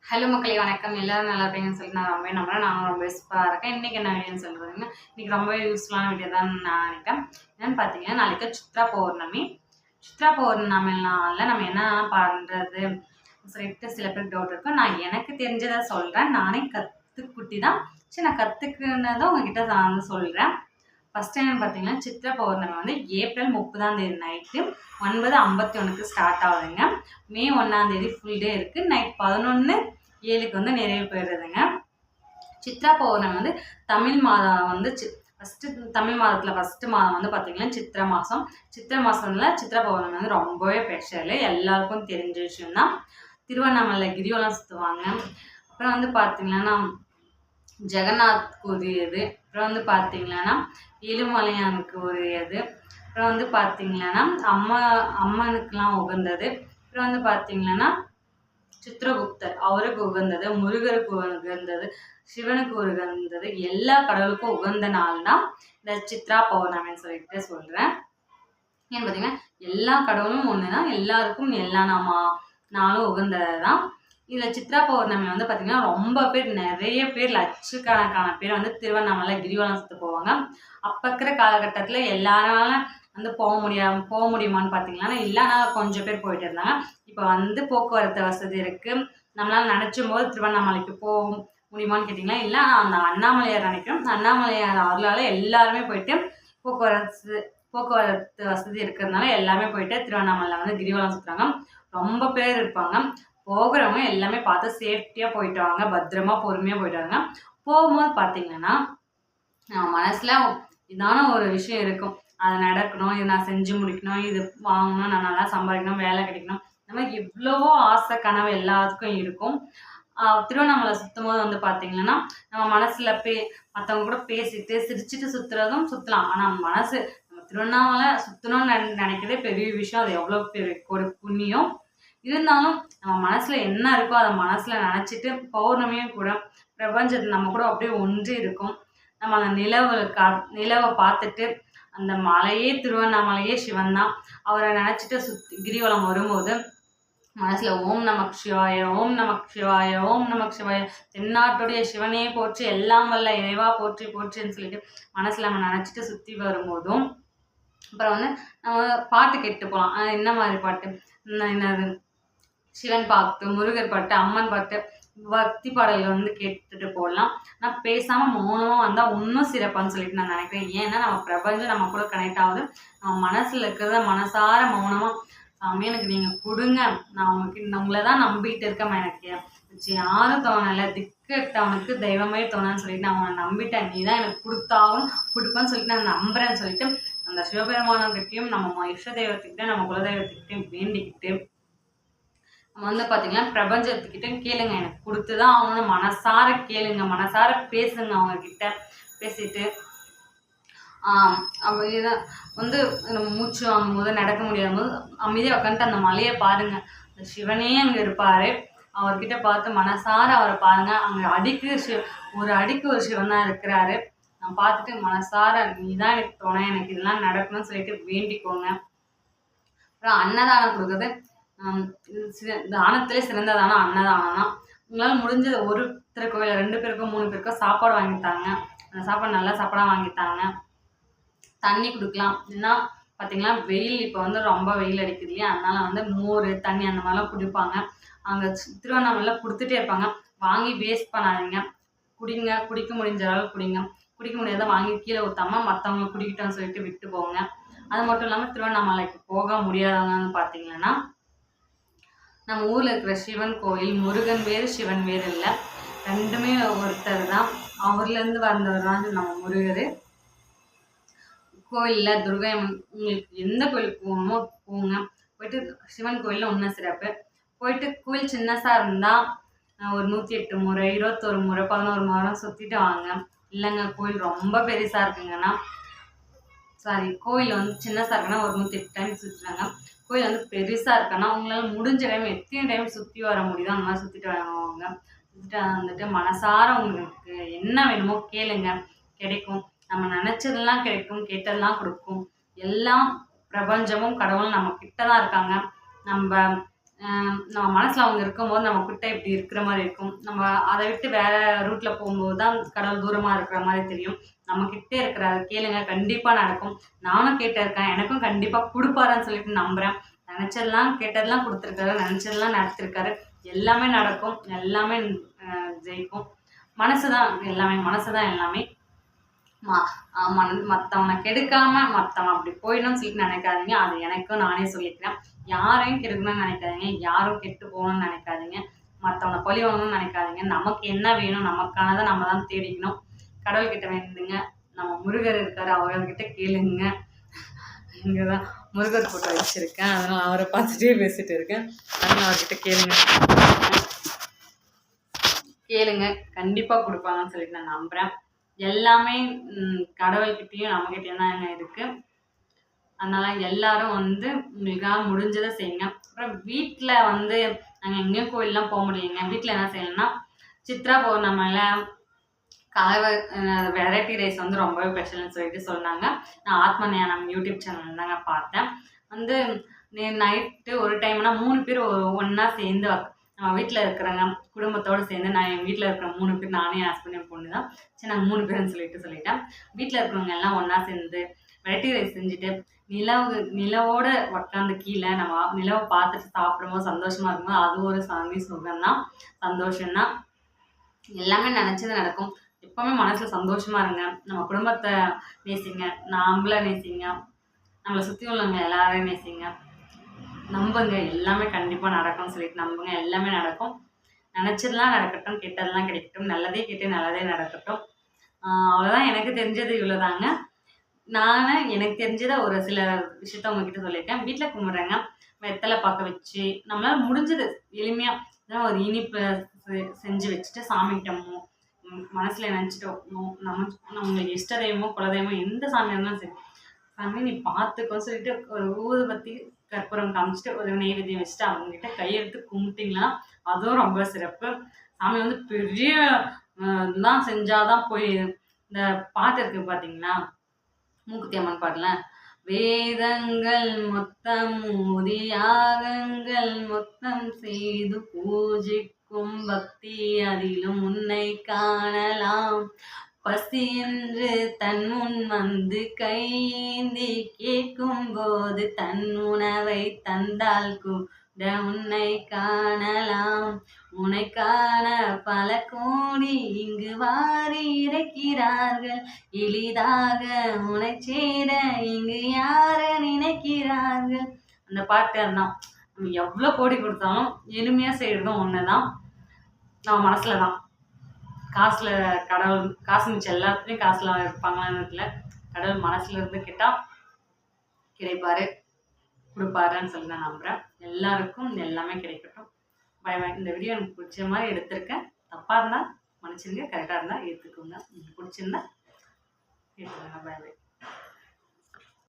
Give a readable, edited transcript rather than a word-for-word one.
Hello மக்களே வணக்கம். எல்லாரும் நல்லா இருப்பீங்கன்னு சொல்லி நான் ரொம்ப நம்புறேன். நானும் ரொம்ப சூப்பராக இருக்கேன். இன்றைக்கி என்ன வீடியோன்னு சொல்கிறதுங்க, இன்றைக்கி ரொம்பவே யூஸ்ஃபுல்லான வீடியோ தான் நான் நினைக்கிறேன். என்னென்னு பார்த்தீங்கன்னா, நாளைக்கு சித்ரா பௌர்ணமி. சித்ரா பௌர்ணமினால நம்ம என்ன பண்ணுறது சொல்லிட்டு சில பேருக்கு டவுட் இருக்கும். நான் எனக்கு தெரிஞ்சதை சொல்கிறேன். நானே கற்றுக்குட்டி தான். சரி, நான் கற்றுக்குனதை உங்ககிட்ட நான் வந்து சொல்கிறேன். ஃபஸ்ட் என்னென்னு பார்த்தீங்கன்னா, சித்ரா பௌர்ணமி வந்து ஏப்ரல் 30 நைட்டு 9:51 ஸ்டார்ட் ஆகுதுங்க. மே 1 ஃபுல் டே இருக்குது. நைட் 11:07 வந்து நிறைவு பெறுதுங்க. சித்ரா பௌர்ணமி வந்து தமிழ் மாதம் வந்து ஃபஸ்ட்டு தமிழ் மாதத்தில் ஃபஸ்ட்டு மாதம் வந்து பார்த்திங்கன்னா சித்திரை மாதம். சித்திரை மாதம்ல சித்ரா பௌர்ணமி வந்து ரொம்பவே ஸ்பெஷலு. எல்லாருக்கும் தெரிஞ்ச விஷயம்தான். திருவண்ணாமலை கிரிவலம் சுற்றுவாங்க. அப்புறம் வந்து பார்த்திங்கன்னா ஜெகநாத்க்கு உரியது. அப்புறம் வந்து பார்த்திங்கன்னா ஏழுமலையானுக்கு உரியது. அப்புறம் வந்து பார்த்திங்கன்னா அம்மனுக்கெலாம் உகந்தது. அப்புறம் வந்து பார்த்திங்கன்னா சித்திரகுப்தர் அவருக்கு உகந்தது, முருகருக்கு உகந்தது, சிவனுக்கு உகந்தது, எல்லா கடவுளுக்கும் உகந்த நாள் தான் இந்த சித்ரா பௌர்ணமின்னு சொல்லிட்டு சொல்கிறேன். ஏன்னு பார்த்தீங்கன்னா எல்லா கடவுளும் ஒன்று தான், எல்லாருக்கும் எல்லா நாளும் உகந்தது தான். இதில் சித்ரா பௌர்ணமி வந்து பார்த்திங்கன்னா ரொம்ப பேர், நிறைய பேர், லட்சக்கணக்கான பேர் வந்து திருவண்ணாமலை கிரிவலம் சுற்ற போவாங்க. அப்போ இருக்கிற காலகட்டத்தில் எல்லாரால வந்து போக முடியுமான்னு பார்த்தீங்கன்னா இல்லை. ஆனால் கொஞ்சம் பேர் போயிட்டு இருந்தாங்க. இப்போ வந்து போக்குவரத்து வசதி இருக்குது. நம்மளால் நினச்சும் போது திருவண்ணாமலைக்கு போக முடியுமான்னு கேட்டிங்கன்னா இல்லை. அந்த அண்ணாமலையார் நினைக்கிறோம். அண்ணாமலையார் அவர்களால் எல்லாருமே போயிட்டு போக்குவரத்து வசதி இருக்கிறதுனால எல்லாமே போயிட்டு திருவண்ணாமலை வந்து கிரிவலம் சுற்றுறாங்க. ரொம்ப பேர் இருப்பாங்க. போகிறவங்க எல்லாமே பார்த்து சேஃப்டியாக போயிட்டு வாங்க, பத்திரமா பொறுமையாக போயிட்டு வாங்க. போகும்போது பார்த்தீங்கன்னா மனசில் இதான ஒரு விஷயம் இருக்கும். அது நடக்கணும், இது நான் செஞ்சு முடிக்கணும், இது வாங்கணும், நான் நல்லா சம்பாதிக்கணும், வேலை கிடைக்கணும், இந்த மாதிரி எவ்வளவோ ஆசை கனவு எல்லாத்துக்கும் இருக்கும். திருவண்ணாமலை சுற்றும் போது வந்து பார்த்திங்கன்னா நம்ம மனசில் மற்றவங்க கூட பேசிட்டு சிரிச்சுட்டு சுற்றுறதும் சுற்றலாம். ஆனால் மனசு நம்ம திருவண்ணாமலை சுற்றணும்னு நினைக்கிறதே பெரிய விஷயம். அது எவ்வளோ பெரிய ஒரு புண்ணியம். இருந்தாலும் நம்ம மனசில் என்ன இருக்கோ அதை மனசில் நினச்சிட்டு பௌர்ணமியும் கூட பிரபஞ்சத்தை நம்ம கூட அப்படியே ஒன்றி இருக்கும். நம்ம அந்த நிலவை பார்த்துட்டு அந்த மலையே திருவண்ணாமலையே சிவன் தான். அவரை நினச்சிட்டு கிரிவலம் வரும்போது மனசில் ஓம் நமக் சிவாய, ஓம் நமக் சிவாய, ஓம் நமக் சிவாய, தென்னாட்டுடைய சிவனையே போற்றி, எல்லாம் வல்ல இறைவா போற்றி போற்றின்னு சொல்லிட்டு மனசில் நம்ம நினச்சிட்டு சுற்றி வரும்போதும் அப்புறம் வந்து நம்ம பாட்டு கேட்டு போகலாம். என்ன மாதிரி பாட்டு? என்னது, சிவன் பாட்டு, முருகர் பாட்டு, அம்மன் பாட்டு, பக்தி பாடல்கள் வந்து கேட்டுட்டு போடலாம். ஆனால் பேசாமல் மௌனமாக வந்தால் இன்னும் சிறப்பான்னு சொல்லிட்டு நான் நினைக்கிறேன். ஏன்னா நம்ம பிரபஞ்சம் நம்ம கூட கனெக்ட் ஆகுது. நம்ம மனசில் இருக்கிறத மனசார மௌனமாக சாமி எனக்கு நீங்கள் கொடுங்க, நான் உங்களை தான் நம்பிக்கிட்டு இருக்கேன், எனக்கு யாரும் தோணலை, திக்கட்டவனுக்கு தெய்வமே தோணுன்னு சொல்லிட்டு நான் அவனை நம்பிட்டேன், நீ தான் எனக்கு கொடுப்பேன்னு சொல்லிட்டு நான் நம்புறேன்னு சொல்லிட்டு அந்த சிவபெருமானங்கிட்டையும் நம்ம இஷ்ட தெய்வத்துக்கிட்டையும் நம்ம குலதெய்வத்துக்கிட்டையும் வேண்டிக்கிட்டு நம்ம வந்து பார்த்திங்கன்னா பிரபஞ்சத்துக்கிட்ட கேளுங்க, எனக்கு கொடுத்து தான் அவங்க மனசார கேளுங்க, மனசார பேசுங்க, அவங்கக்கிட்ட பேசிட்டு இதை வந்து நம்ம மூச்சு வாங்கும் போது நடக்க முடியாத போது அமைதியாக உட்காந்துட்டு அந்த மலையை பாருங்கள். அந்த சிவனே அங்கே இருப்பார். அவர்கிட்ட பார்த்து மனசார அவரை பாருங்கள். அங்கே ஒரு அடிக்கு ஒரு சிவன் தான் இருக்கிறாரு. நான் பார்த்துட்டு மனசார நீ தான் எனக்கு துணை, எனக்கு இதெல்லாம் நடக்கணும்னு சொல்லிட்டு வேண்டிக்கோங்க. அப்புறம் அன்னதானம் கொடுக்குறது தானத்திலே சிறந்த தானம் அன்னதானம் தான். உங்களால் முடிஞ்சது ஒருத்தர் கோயில் 2 பேருக்கோ 3 பேருக்கோ சாப்பாடு வாங்கித்தாங்க. அந்த சாப்பாடு நல்லா சாப்பாடாக வாங்கித்தாங்க. தண்ணி கொடுக்கலாம். ஏன்னா பார்த்திங்கன்னா வெயில் இப்போ வந்து ரொம்ப வெயில் அடிக்குது இல்லையா, அதனால் வந்து மோர் தண்ணி அந்த மாதிரிலாம் குடிப்பாங்க. அங்கே திருவண்ணாமலையில் கொடுத்துட்டே இருப்பாங்க. வாங்கி வேஸ்ட் பண்ணாதீங்க, குடிங்க. குடிக்க முடிஞ்ச அளவு குடிங்க. குடிக்க முடியாத வாங்கி கீழே ஊற்றாமல் மற்றவங்க குடிக்கிட்டோன்னு சொல்லிட்டு விட்டு போங்க. அது மட்டும் இல்லாமல் திருவண்ணாமலைக்கு போக முடியாதவங்கன்னு பார்த்தீங்கன்னா நம்ம ஊரில் இருக்கிற சிவன் கோயில், முருகன் வேறு சிவன் வேறு இல்லை, ரெண்டுமே ஒருத்தர் தான். அவர்லேருந்து வந்தவர் தான் நம்ம முருகர். கோயிலில் துர்கை உங்களுக்கு எந்த கோயிலுக்கு போகணுமோ போங்க. போயிட்டு சிவன் கோயிலில் இன்னும் சிறப்பு. போயிட்டு கோயில் சின்னசாக இருந்தால் ஒரு 108 முறை, 21 முறை, 11 முறை சுற்றிட்டு வாங்க. இல்லைங்க கோயில் ரொம்ப பெருசாக இருக்குங்கன்னா கோயில் வந்து சின்னசாக இருக்குன்னா ஒரு 108 டைம் சுற்றுறாங்க. கோயில் வந்து பெருசாக இருக்குன்னா உங்களால் முடிஞ்ச டைம் எத்தனை டைம் சுற்றி வர முடியுதோ அந்த மாதிரி சுற்றிட்டு வாங்க. சுற்றிட்டு வந்துட்டு மனசார உங்களுக்கு என்ன வேணுமோ கேளுங்க, கிடைக்கும். நம்ம நினச்சதெல்லாம் கிடைக்கும், கேட்டதெல்லாம் கொடுக்கும். எல்லாம் பிரபஞ்சமும் கடவுளும் நம்ம கிட்ட தான் இருக்காங்க. நம்ம நம்ம மனசில் அவங்க இருக்கும்போது நம்ம கிட்ட இப்படி இருக்கிற மாதிரி இருக்கும். நம்ம அதை விட்டு வேறு ரூட்டில் போகும்போது தான் கடவுள் தூரமாக இருக்கிற மாதிரி தெரியும். நம்ம கிட்டே இருக்கிறாரு, கேளுங்க கண்டிப்பாக நடக்கும். நானும் கேட்டிருக்கேன், எனக்கும் கண்டிப்பாக கொடுப்பாருன்னு சொல்லிட்டு நம்புகிறேன். நினச்சதெல்லாம் கேட்டதெல்லாம் கொடுத்துருக்காரு, நினச்சதெல்லாம் நடத்திருக்காரு. எல்லாமே நடக்கும், எல்லாமே ஜெயிக்கும். மனசு தான் எல்லாமே, மனசு தான் எல்லாமே. மற்றவனை கெடுக்காம மற்றவன் அப்படி போயிடணும்னு சொல்லிட்டு நினைக்காதீங்க. அது எனக்கும் நானே சொல்லிக்கிறேன். யாரையும் கெடுக்கணும்னு நினைக்காதீங்க, யாரும் கெட்டு போகணும்னு நினைக்காதீங்க, மற்றவனை பழி வாங்கணும்னு நினைக்காதீங்க. நமக்கு என்ன வேணும், நமக்கானதை நம்ம தான் தேடிக்கணும். கடவுள்கிட்ட வேண்டுங்க. நம்ம முருகர் இருக்காரு, அவர்கிட்ட கேளுங்க. இங்கே தான் முருகர் போட்டோ வச்சுருக்கேன், அதனால் அவரை பார்த்துட்டே பேசிட்டு இருக்கேன். அதனால் அவர்கிட்ட கேளுங்க கண்டிப்பாக கொடுப்பாங்கன்னு சொல்லிட்டு நான் நம்புகிறேன். எல்லாமே கடவுள்கிட்டயும் நம்மகிட்டயும் தான் இருக்குது. அதனால் எல்லாரும் வந்து உங்களுக்காக முடிஞ்சதை செய்யுங்க. அப்புறம் வீட்டில் வந்து நாங்கள் எங்கேயும் கோயிலெலாம் போக முடியலைங்க. வீட்டில் என்ன செய்யணும்னா, சித்ரா பௌர்ணமியில் வெரைட்டி ரைஸ் வந்து ரொம்பவே ஸ்பெஷல்னு சொல்லிட்டு சொன்னாங்க. நான் ஆத்ம ஞானம் யூடியூப் சேனல் தாங்க பார்த்தேன். வந்து நைட்டு ஒரு டைம்னா 3 பேர் ஒன்றா சேர்ந்து நம்ம வீட்டில் இருக்கிறவங்க குடும்பத்தோடு சேர்ந்து, நான் என் வீட்டில் இருக்கிற 3 பேர், நானே என் ஹஸ்பண்ட் என் பொண்ணு தான். சரி நாங்கள் 3 பேருன்னு சொல்லிட்டேன். வீட்டில் இருக்கிறவங்க எல்லாம் ஒன்றா சேர்ந்து வெரைட்டி ரைஸ் செஞ்சுட்டு நிலவோட உட்காந்து கீழே நம்ம நிலவை பார்த்துட்டு சாப்பிடும்போது சந்தோஷமாக இருக்கும்போது அது ஒரு சுகம்தான், சந்தோஷம்தான். எல்லாமே நினச்சது நடக்கும். எப்போவுமே மனசில் சந்தோஷமாக இருங்க. நம்ம குடும்பத்தை நேசிங்க, நம்மளை நேசிங்க, நம்மளை சுற்றி உள்ளவங்க எல்லாரையும் நேசிங்க. நம்புங்க, எல்லாமே கண்டிப்பாக நடக்கும்னு சொல்லிட்டு நம்புங்க. எல்லாமே நடக்கும். நினச்சதெல்லாம் நடக்கட்டும், கெட்டதெல்லாம் கிடைக்கட்டும், நல்லதே கேட்டு நல்லதே நடக்கட்டும். அவ்வளோதான். எனக்கு தெரிஞ்சது இவ்வளோதாங்க. எனக்கு தெரிஞ்சதை ஒரு சில விஷயத்த உங்ககிட்ட சொல்லியிருக்கேன். வீட்டில் கும்பிட்றேங்க, வெத்தலை பார்க்க வச்சு நம்மளால் முடிஞ்சது எளிமையாக ஒரு இனிப்பு செஞ்சு வச்சுட்டு சாமிக்கிட்டமோ மனசில் நினச்சிட்டோமோ, நம்மளுக்கு இஷ்ட தெய்வமோ குலதெய்வமோ எந்த சாமியாக இருந்தாலும் சரி, சாமி நீ பார்த்துக்கோன்னு சொல்லிட்டு ஒரு ஊதுபத்தி கற்பூரம் காமிச்சிட்டு ஒரு நெய்வேத்தியம் வச்சுட்டு அவங்ககிட்ட கையெடுத்து கும்பிட்டிங்கன்னா அதுவும் ரொம்ப சிறப்பு. சாமி வந்து பெரிய இதெல்லாம் செஞ்சாதான் போய் இந்த பாட்டு இருக்குது பார்த்தீங்களா, மூக்குத்தி அம்மன் பாட்டுல, வேதங்கள் மொத்தம் ஊதி யாகங்கள் மொத்தம் செய்து பூஜிக்கும் பக்தி அதிலும் உன்னை காணலாம். பசி என்று தன் முன் வந்து கையேந்தி கேட்கும் போது தன் உணவை தந்தால் கூட உன்னை காணலாம். உன்னை காண பல கோடி இங்கு வாரி இறைக்கிறார்கள், எளிதாக உன்னை சேர இங்கு யார நினைக்கிறார்கள். அந்த பாட்டு அதான். நம்ம எவ்வளோ கோடி கொடுத்தாலும் எளிமையாக செய்கிறதும் ஒன்று தான், நம்ம மனசில் தான். காசில் கடவுள் காசு மிச்சம் எல்லாத்துலேயும் காசுலாம் இருப்பாங்களான்னு தெரியல. கடவுள் மனசுல இருந்து கேட்டால் கிடைப்பாரு, கொடுப்பாருன்னு சொல்லி நான் நம்புகிறேன். எல்லாருக்கும் எல்லாமே கிடைக்கட்டும். By by. இந்த வீடியோ எனக்கு பிடிச்ச மாதிரி எடுத்திருக்கேன். தப்பாக இருந்தால் மன்னிச்சிருங்க, கரெக்டாக இருந்தால் ஏற்றுக்கோங்க. உங்களுக்கு பிடிச்சிருந்தா ஏற்றுக்கோங்க. By by.